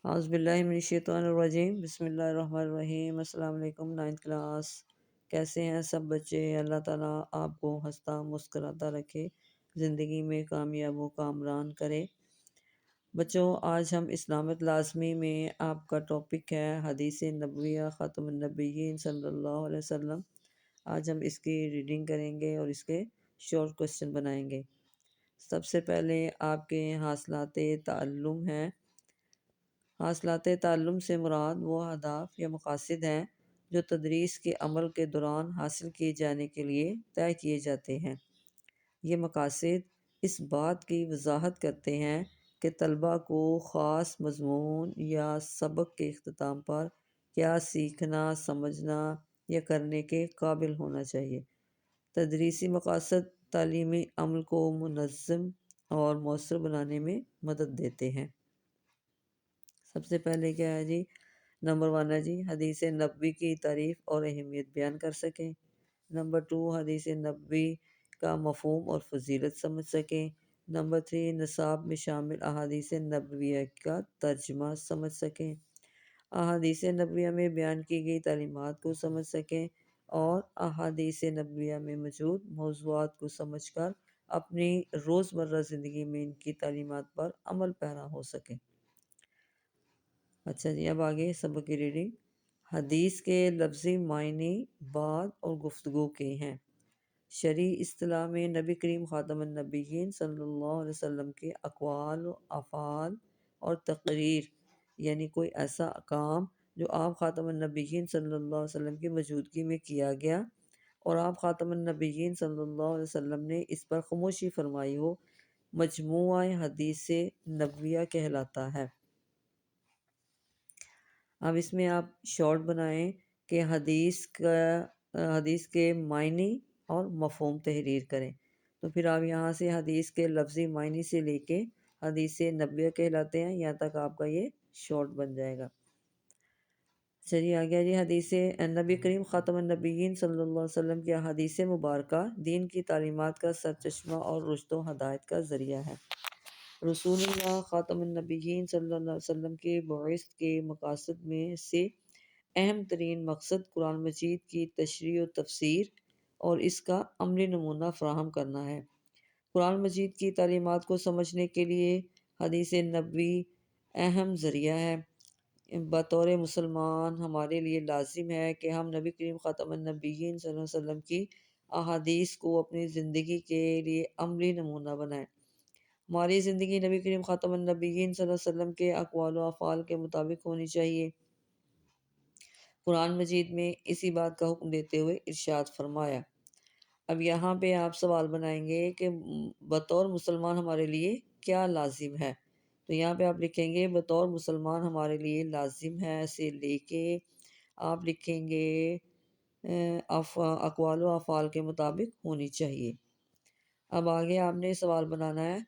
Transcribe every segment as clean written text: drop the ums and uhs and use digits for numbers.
اعوذ باللہ من الشیطان الرجیم، بسم اللہ الرحمن الرحیم۔ السلام علیکم، 9th کلاس۔ کیسے ہیں سب بچے؟ اللہ تعالیٰ آپ کو ہنستا مسکراتا رکھے، زندگی میں کامیاب و کامران کرے۔ بچوں، آج ہم اسلامت لازمی میں آپ کا ٹاپک ہے حدیث نبویہ خاتم النبیین صلی اللہ علیہ وسلم۔ آج ہم اس کی ریڈنگ کریں گے اور اس کے شارٹ کوسچن بنائیں گے۔ سب سے پہلے آپ کے حاصلات تعلم ہیں۔ حاصلات تعلم سے مراد وہ اہداف یا مقاصد ہیں جو تدریس کے عمل کے دوران حاصل کیے جانے کے لیے طے کیے جاتے ہیں۔ یہ مقاصد اس بات کی وضاحت کرتے ہیں کہ طلباء کو خاص مضمون یا سبق کے اختتام پر کیا سیکھنا، سمجھنا یا کرنے کے قابل ہونا چاہیے۔ تدریسی مقاصد تعلیمی عمل کو منظم اور مؤثر بنانے میں مدد دیتے ہیں۔ سب سے پہلے کیا ہے جی؟ نمبر 1 ہے جی، حدیث نبوی کی تعریف اور اہمیت بیان کر سکیں۔ نمبر 2، حدیث نبوی کا مفہوم اور فضیلت سمجھ سکیں۔ نمبر 3، نصاب میں شامل احادیث نبویہ کا ترجمہ سمجھ سکیں۔ احادیث نبویہ میں بیان کی گئی تعلیمات کو سمجھ سکیں اور احادیث نبویہ میں موجود موضوعات کو سمجھ کر اپنی روزمرہ زندگی میں ان کی تعلیمات پر عمل پیرا ہو سکیں۔ اچھا جی، اب آگے سبق کی ریڈنگ۔ حدیث کے لفظی معنی بات اور گفتگو کے ہیں۔ شرعی اصطلاح میں نبی کریم خاتم النبیین صلی اللہ علیہ وسلم کے اقوال و افعال اور تقریر، یعنی کوئی ایسا کام جو آپ خاتم النبیین صلی اللہ علیہ وسلم کی موجودگی میں کیا گیا اور آپ خاتم النبیین صلی اللہ علیہ وسلم نے اس پر خاموشی فرمائی ہو، مجموعہ حدیث نبویہ کہلاتا ہے۔ اب اس میں آپ شارٹ بنائیں کہ حدیث کے معنی اور مفہوم تحریر کریں۔ تو پھر آپ یہاں سے حدیث کے لفظی معنی سے لے کے حدیث نبویہ کہلاتے ہیں، یہاں تک آپ کا یہ شارٹ بن جائے گا۔ چلیے آگے جی، حدیث نبی کریم خاتم النبیین صلی اللہ علیہ وسلم کی حدیث مبارکہ دین کی تعلیمات کا سرچشمہ اور رشد و ہدایت کا ذریعہ ہے۔ رسول اللہ خاتم النبیین صلی اللہ علیہ وسلم کے بعثت کے مقاصد میں سے اہم ترین مقصد قرآن مجید کی تشریح و تفسیر اور اس کا عملی نمونہ فراہم کرنا ہے۔ قرآن مجید کی تعلیمات کو سمجھنے کے لیے حدیث نبوی اہم ذریعہ ہے۔ بطور مسلمان ہمارے لیے لازم ہے کہ ہم نبی کریم خاتم النبیین صلی اللہ علیہ وسلم کی احادیث کو اپنی زندگی کے لیے عملی نمونہ بنائیں۔ ہماری زندگی نبی کریم خاتم النبیین صلی اللہ علیہ وسلم کے اقوال و افعال کے مطابق ہونی چاہیے۔ قرآن مجید میں اسی بات کا حکم دیتے ہوئے ارشاد فرمایا۔ اب یہاں پہ آپ سوال بنائیں گے کہ بطور مسلمان ہمارے لیے کیا لازم ہے؟ تو یہاں پہ آپ لکھیں گے بطور مسلمان ہمارے لیے لازم ہے سے لے کے آپ لکھیں گے اقوال و افعال کے مطابق ہونی چاہیے۔ اب آگے آپ نے سوال بنانا ہے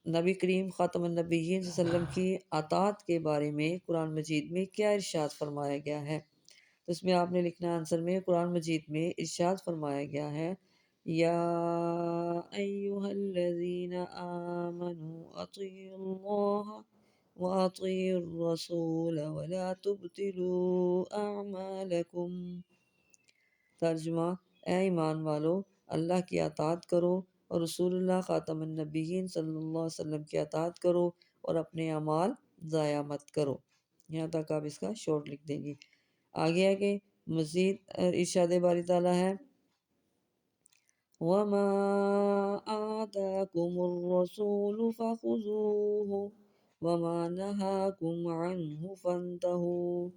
نبی کریم خاتم النبیین صلی اللہ علیہ وسلم کی اطاعت کے بارے میں قرآن مجید میں کیا ارشاد فرمایا گیا ہے؟ تو اس میں آپ نے لکھنا ہے آنسر میں، قرآن مجید میں ارشاد فرمایا گیا ہے یا ایہا الذین آمنوا اطیعوا اللہ واطیعوا الرسول ولا تبطلوا اعمالکم۔ ترجمہ، اے ایمان والو، اللہ کی اطاعت کرو اور رسول اللہ خاتم النبیین صلی اللہ علیہ وسلم کی اطاعت کرو اور اپنے اعمال ضائع مت کرو۔ یہاں تک آپ اس کا شارٹ لکھ دیں گے۔ آگے مزید ارشاد باری تعالیٰ ہے وَمَا آتَاكُمُ الرَّسُولُ فَخُذُوهُ وَمَا نَهَاكُمْ عَنْهُ فَانْتَهُوا۔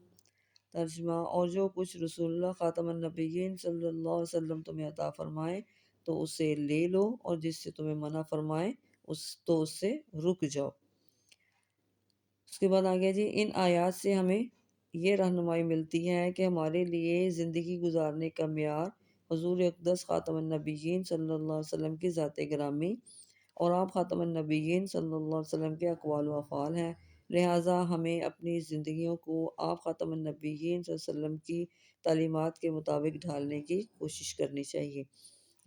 ترجمہ، اور جو کچھ رسول اللہ خاتم النبیین صلی اللہ علیہ وسلم تمہیں عطا فرمائے تو اسے لے لو، اور جس سے تمہیں منع فرمائے اس سے رک جاؤ۔ اس کے بعد آگے جی، ان آیات سے ہمیں یہ رہنمائی ملتی ہے کہ ہمارے لیے زندگی گزارنے کا معیار حضور اقدس خاتم النبیین صلی اللہ علیہ وسلم کی ذات گرامی اور آپ خاتم النبیین صلی اللہ علیہ وسلم کے اقوال و افعال ہیں۔ لہٰذا ہمیں اپنی زندگیوں کو آپ خاتم النبیین صلی اللہ علیہ وسلم کی تعلیمات کے مطابق ڈھالنے کی کوشش کرنی چاہیے۔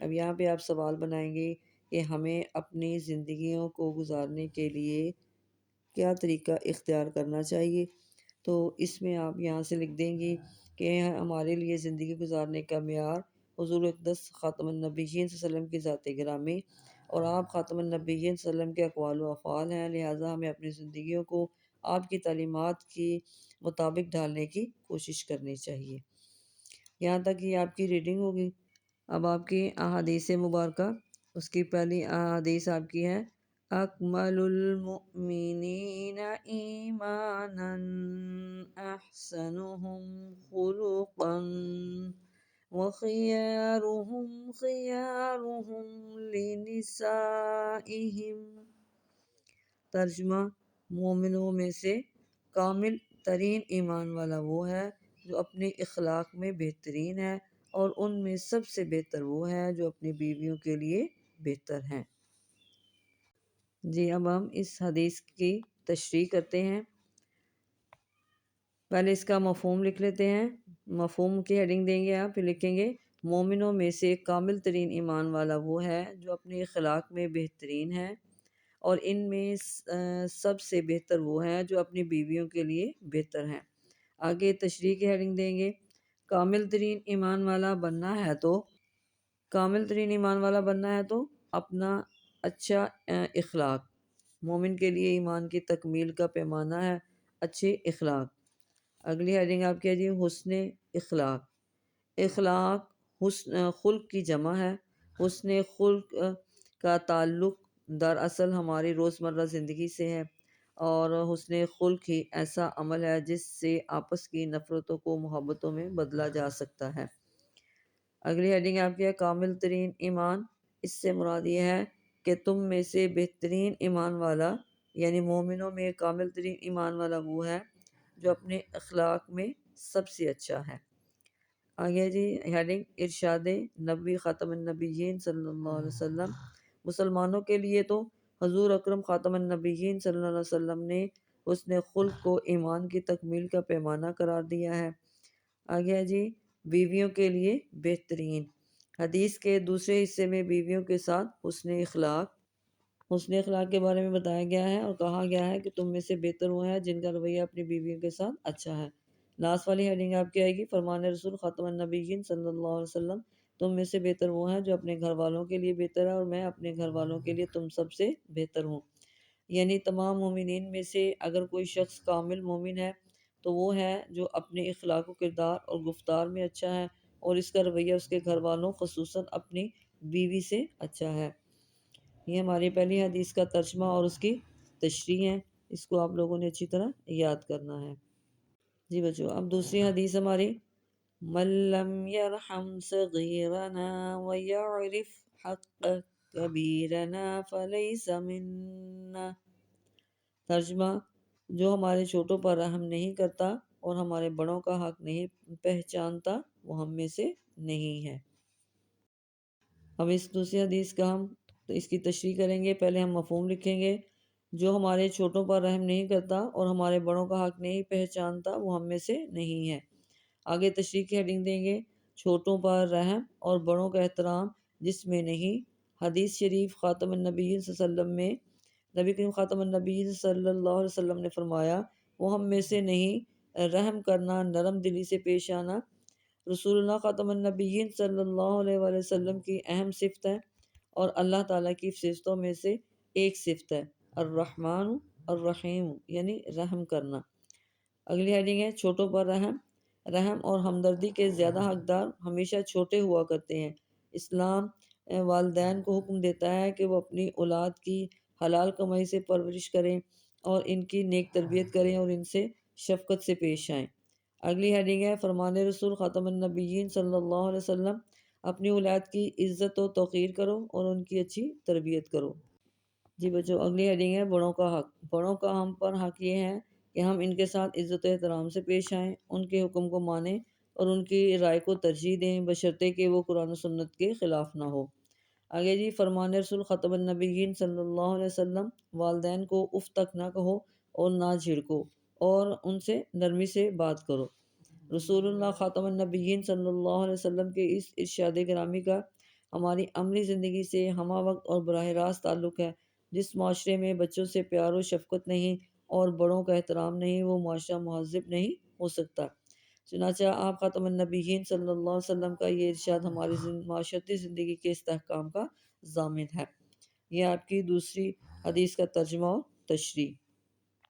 اب یہاں پہ آپ سوال بنائیں گے کہ ہمیں اپنی زندگیوں کو گزارنے کے لیے کیا طریقہ اختیار کرنا چاہیے۔ تو اس میں آپ یہاں سے لکھ دیں گی کہ ہمارے لیے زندگی گزارنے کا معیار حضور اقدس خاتم النبیین صلی اللہ علیہ وسلم کی ذات گرامی اور آپ خاتم النبیین صلی اللہ علیہ وسلم کے اقوال و افعال ہیں، لہٰذا ہمیں اپنی زندگیوں کو آپ کی تعلیمات کی مطابق ڈھالنے کی کوشش کرنی چاہیے۔ یہاں تک یہ آپ کی ریڈنگ ہوگی۔ اب آپ کی احادیث مبارکہ، اس کی پہلی احادیث آپ کی ہے اکمل المؤمنین ایمانا احسنهم خلقا وخيارهم خيارهم لنسائهم۔ ترجمہ، مومنوں میں سے کامل ترین ایمان والا وہ ہے جو اپنے اخلاق میں بہترین ہے، اور ان میں سب سے بہتر وہ ہے جو اپنی بیویوں کے لیے بہتر ہیں۔ جی اب ہم اس حدیث کی تشریح کرتے ہیں۔ پہلے اس کا مفہوم لکھ لیتے ہیں۔ مفہوم کی ہیڈنگ دیں گے آپ، پھر لکھیں گے مومنوں میں سے کامل ترین ایمان والا وہ ہے جو اپنے اخلاق میں بہترین ہے، اور ان میں سب سے بہتر وہ ہے جو اپنی بیویوں کے لیے بہتر ہیں۔ آگے تشریح کی ہیڈنگ دیں گے کامل ترین ایمان والا بننا ہے تو اپنا اچھا اخلاق۔ مومن کے لیے ایمان کی تکمیل کا پیمانہ ہے اچھے اخلاق۔ اگلی ہیڈنگ آپ کیا جی حسن اخلاق۔ اخلاق خلق کی جمع ہے۔ حسن خلق کا تعلق دراصل ہماری روزمرہ زندگی سے ہے، اور حسن خلق ہی ایسا عمل ہے جس سے آپس کی نفرتوں کو محبتوں میں بدلا جا سکتا ہے۔ اگلی ہیڈنگ آپ کی ہے کامل ترین ایمان۔ اس سے مراد یہ ہے کہ تم میں سے بہترین ایمان والا، یعنی مومنوں میں کامل ترین ایمان والا وہ ہے جو اپنے اخلاق میں سب سے اچھا ہے۔ آگے جی ہیڈنگ ارشاد نبی خاتم النبیین صلی اللہ علیہ وسلم۔ مسلمانوں کے لیے تو حضور اکرم خاتم النبیین صلی اللہ علیہ وسلم نے حسن خلق کو ایمان کی تکمیل کا پیمانہ قرار دیا ہے۔ آگے جی بیویوں کے لیے بہترین۔ حدیث کے دوسرے حصے میں بیویوں کے ساتھ حسن اخلاق کے بارے میں بتایا گیا ہے، اور کہا گیا ہے کہ تم میں سے بہتر وہ ہے جن کا رویہ اپنی بیویوں کے ساتھ اچھا ہے۔ لاسٹ والی ہیڈنگ آپ کی آئے گی فرمان رسول خاتم النبیین صلی اللہ علیہ وسلم، تم میں سے بہتر وہ ہیں جو اپنے گھر والوں کے لیے بہتر ہے، اور میں اپنے گھر والوں کے لیے تم سب سے بہتر ہوں۔ یعنی تمام مومنین میں سے اگر کوئی شخص کامل مومن ہے تو وہ ہے جو اپنے اخلاق و کردار اور گفتار میں اچھا ہے، اور اس کا رویہ اس کے گھر والوں خصوصاً اپنی بیوی سے اچھا ہے۔ یہ ہماری پہلی حدیث کا ترجمہ اور اس کی تشریح ہے، اس کو آپ لوگوں نے اچھی طرح یاد کرنا ہے۔ جی بچو اب دوسری حدیث ہماری من لم یرحم صغیرنا ویعرف حق کبیرنا فلیس منا۔ ترجمہ، جو ہمارے چھوٹوں پر رحم نہیں کرتا اور ہمارے بڑوں کا حق نہیں پہچانتا وہ ہم میں سے نہیں ہے۔ اب اس دوسری حدیث کا ہم اس کی تشریح کریں گے۔ پہلے ہم مفہوم لکھیں گے جو ہمارے چھوٹوں پر رحم نہیں کرتا اور ہمارے بڑوں کا حق نہیں پہچانتا وہ ہم میں سے نہیں ہے۔ آگے تشریح کی ہیڈنگ دیں گے چھوٹوں پر رحم اور بڑوں کا احترام جس میں نہیں۔ حدیث شریف خاتم النبیین صلی اللہ علیہ وسلم میں نبی کریم خاتم النبیین صلی اللہ علیہ وسلم نے فرمایا وہ ہم میں سے نہیں، رحم کرنا، نرم دلی سے پیش آنا رسول اللہ خاتم النبیین صلی اللہ علیہ وآلہ وسلم کی اہم صفت ہے، اور اللہ تعالیٰ کی صفتوں میں سے ایک صفت ہے الرحمن الرحیم، یعنی رحم کرنا۔ اگلی ہیڈنگ ہے چھوٹوں پر رحم اور ہمدردی کے زیادہ حقدار ہمیشہ چھوٹے ہوا کرتے ہیں۔ اسلام والدین کو حکم دیتا ہے کہ وہ اپنی اولاد کی حلال کمائی سے پرورش کریں اور ان کی نیک تربیت کریں اور ان سے شفقت سے پیش آئیں۔ اگلی ہیڈنگ ہے فرمان رسول خاتم النبیین صلی اللہ علیہ وسلم، اپنی اولاد کی عزت و توقیر کرو اور ان کی اچھی تربیت کرو۔ جی بچو اگلی ہیڈنگ ہے بڑوں کا حق۔ بڑوں کا ہم پر حق یہ ہے کہ ہم ان کے ساتھ عزت و احترام سے پیش آئیں، ان کے حکم کو مانیں اور ان کی رائے کو ترجیح دیں بشرطے کہ وہ قرآن و سنت کے خلاف نہ ہو۔ آگے جی فرمان رسول خاتم النبیین صلی اللہ علیہ وسلم، والدین کو اف تک نہ کہو اور نہ جھڑکو اور ان سے نرمی سے بات کرو۔ رسول اللہ خاتم النبیین صلی اللہ علیہ وسلم کے اس ارشاد گرامی کا ہماری عملی زندگی سے ہمہ وقت اور براہ راست تعلق ہے۔ جس معاشرے میں بچوں سے پیار و شفقت نہیں، اور بڑوں کا احترام نہیں وہ معاشرہ مہذب نہیں ہو سکتا۔ چنانچہ آپ خاتم النبیین صلی اللہ علیہ وسلم کا یہ ارشاد ہماری معاشرتی زندگی کے استحکام کا ضامن ہے۔ یہ آپ کی دوسری حدیث کا ترجمہ و تشریح۔